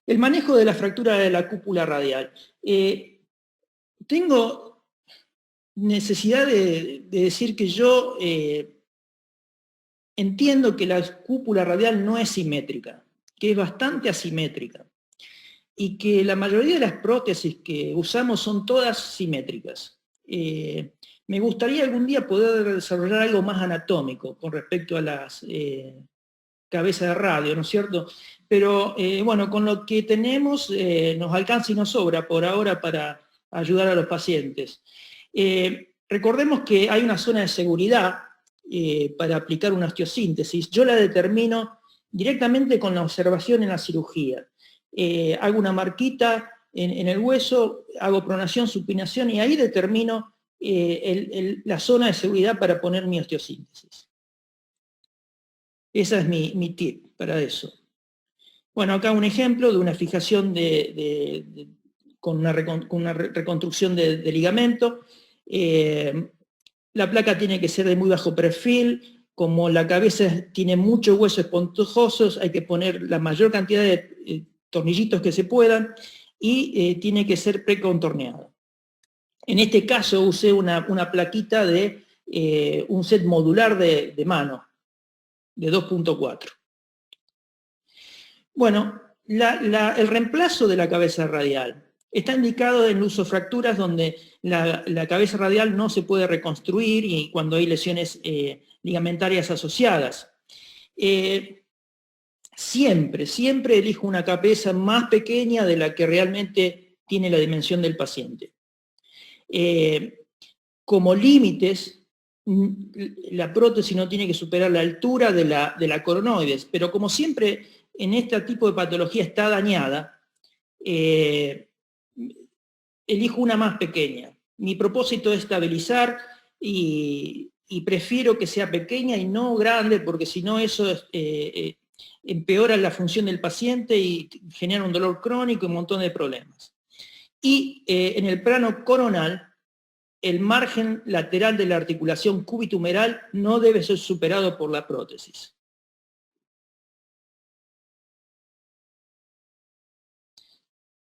El manejo de la fractura de la cúpula radial. Tengo necesidad de decir que yo entiendo que la cúpula radial no es simétrica, que es bastante asimétrica, y que la mayoría de las prótesis que usamos son todas simétricas. Me gustaría algún día poder desarrollar algo más anatómico con respecto a las cabezas de radio, ¿no es cierto? Pero bueno, con lo que tenemos nos alcanza y nos sobra por ahora para ayudar a los pacientes. Recordemos que hay una zona de seguridad para aplicar una osteosíntesis. Yo la determino directamente con la observación en la cirugía. Hago una marquita en el hueso, hago pronación, supinación y ahí determino la zona de seguridad para poner mi osteosíntesis. Esa es mi tip para eso. Bueno, acá un ejemplo de una fijación con una reconstrucción de ligamento. La placa tiene que ser de muy bajo perfil. Como la cabeza tiene muchos huesos esponjosos, hay que poner la mayor cantidad de tornillitos que se puedan y tiene que ser precontorneado. En este caso usé una plaquita de un set modular de mano, de 2.4. Bueno, el reemplazo de la cabeza radial está indicado en lusofracturas donde la cabeza radial no se puede reconstruir y cuando hay lesiones ligamentarias asociadas. Siempre elijo una cabeza más pequeña de la que realmente tiene la dimensión del paciente. Como límites, la prótesis no tiene que superar la altura de la coronoides, pero como siempre en este tipo de patología está dañada, elijo una más pequeña. Mi propósito es estabilizar y prefiero que sea pequeña y no grande, porque si no eso empeora la función del paciente y genera un dolor crónico y un montón de problemas. Y en el plano coronal, el margen lateral de la articulación cúbito-humeral no debe ser superado por la prótesis.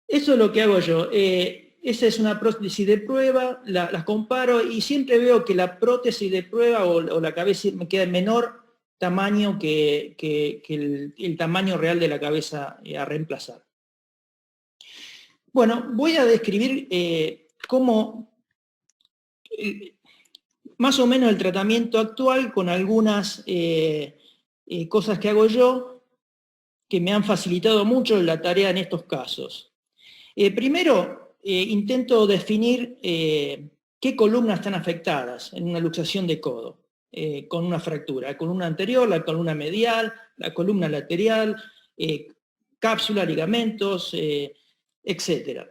Eso es lo que hago yo. Esa es una prótesis de prueba, las comparo y siempre veo que la prótesis de prueba o la cabeza me queda en menor tamaño que el tamaño real de la cabeza a reemplazar. Bueno, voy a describir cómo más o menos el tratamiento actual con algunas cosas que hago yo que me han facilitado mucho la tarea en estos casos. Primero, intento definir qué columnas están afectadas en una luxación de codo con una fractura. La columna anterior, la columna medial, la columna lateral, cápsula, ligamentos, etc.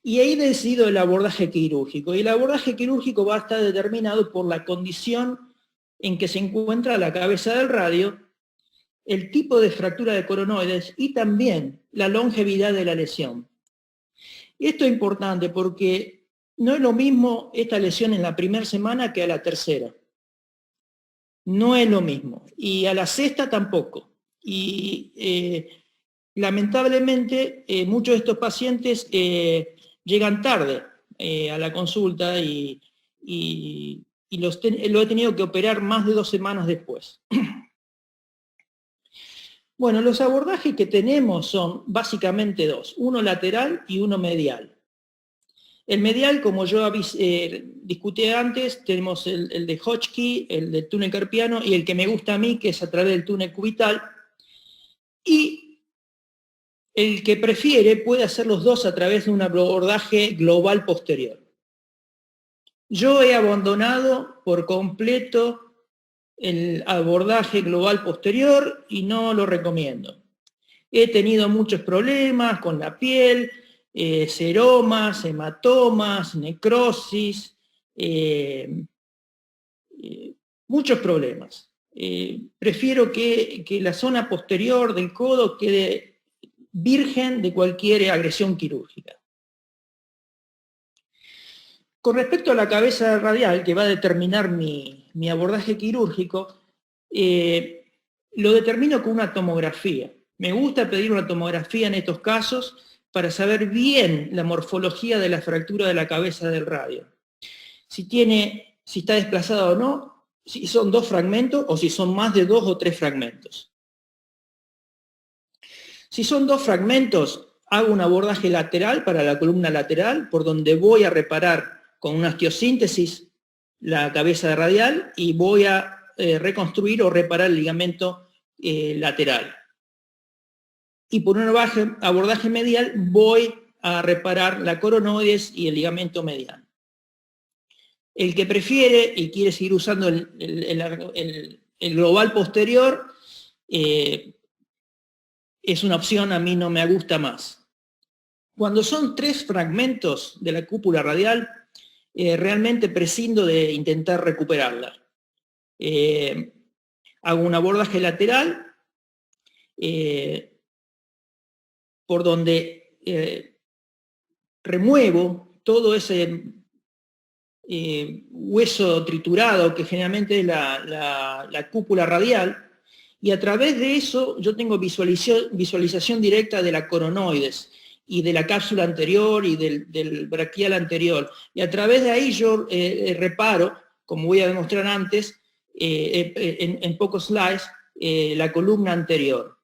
Y ahí decido el abordaje quirúrgico. Y el abordaje quirúrgico va a estar determinado por la condición en que se encuentra la cabeza del radio, el tipo de fractura de coronoides y también la longevidad de la lesión. Y esto es importante porque no es lo mismo esta lesión en la primera semana que a la tercera. No es lo mismo. Y a la sexta tampoco. Y lamentablemente muchos de estos pacientes llegan tarde a la consulta y lo he tenido que operar más de 2 semanas después. Bueno, los abordajes que tenemos son básicamente dos, uno lateral y uno medial. El medial, como yo discutí antes, tenemos el de Hotchkiss, el del túnel carpiano y el que me gusta a mí, que es a través del túnel cubital. Y el que prefiere puede hacer los dos a través de un abordaje global posterior. Yo he abandonado por completo el abordaje global posterior y no lo recomiendo. He tenido muchos problemas con la piel, seromas, hematomas, necrosis, muchos problemas. Prefiero que la zona posterior del codo quede virgen de cualquier agresión quirúrgica. Con respecto a la cabeza radial, que va a determinar mi abordaje quirúrgico, lo determino con una tomografía. Me gusta pedir una tomografía en estos casos para saber bien la morfología de la fractura de la cabeza del radio. Si está desplazado o no, si son 2 fragmentos o si son más de 2 o 3 fragmentos. Si son 2 fragmentos, hago un abordaje lateral para la columna lateral, por donde voy a reparar con una osteosíntesis la cabeza radial y voy a reconstruir o reparar el ligamento lateral. Y por un abordaje medial voy a reparar la coronoides y el ligamento mediano. El que prefiere y quiere seguir usando el global posterior, es una opción, a mí no me gusta más. Cuando son 3 fragmentos de la cúpula radial, realmente prescindo de intentar recuperarla. Hago un abordaje lateral, por donde remuevo todo ese hueso triturado que generalmente es la cúpula radial, y a través de eso yo tengo visualización directa de la coronoides y de la cápsula anterior y del braquial anterior, y a través de ahí yo reparo, como voy a demostrar antes, en pocos slides, la columna anterior.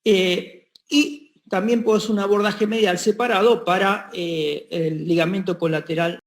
Y también puedo hacer un abordaje medial separado para el ligamento colateral